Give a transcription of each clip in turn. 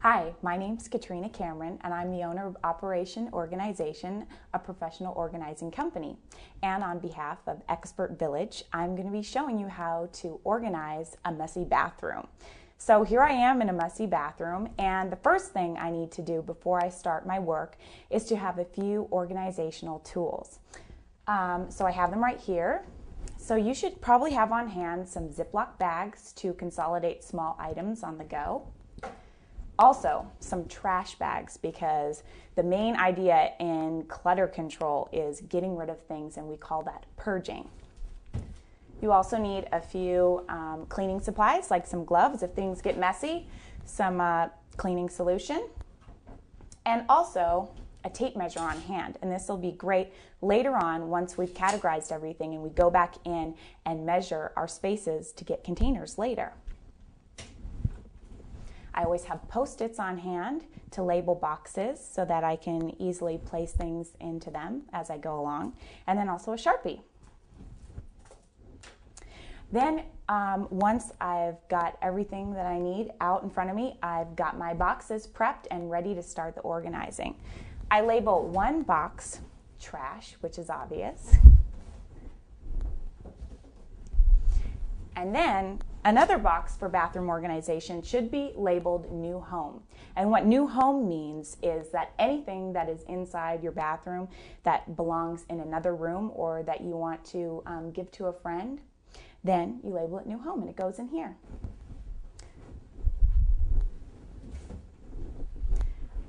Hi, my name's Katrina Cameron, and I'm the owner of Operation Organization, a professional organizing company. And on behalf of Expert Village, I'm going to be showing you how to organize a messy bathroom. So here I am in a messy bathroom, and the first thing I need to do before I start my work is to have a few organizational tools. So I have them right here. So you should probably have on hand some Ziploc bags to consolidate small items on the go. Also, some trash bags, because the main idea in clutter control is getting rid of things, and we call that purging. You also need a few cleaning supplies, like some gloves if things get messy, some cleaning solution, and also a tape measure on hand. And this will be great later on once we've categorized everything and we go back in and measure our spaces to get containers later. I always have Post-its on hand to label boxes so that I can easily place things into them as I go along, and then also a Sharpie. Then once I've got everything that I need out in front of me, I've got my boxes prepped and ready to start the organizing. I label one box trash, which is obvious. And then another box for bathroom organization should be labeled new home. And what new home means is that anything that is inside your bathroom that belongs in another room or that you want to give to a friend, then you label it new home and it goes in here.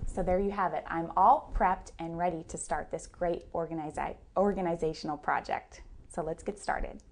So there you have it. I'm all prepped and ready to start this great organizational project. So let's get started.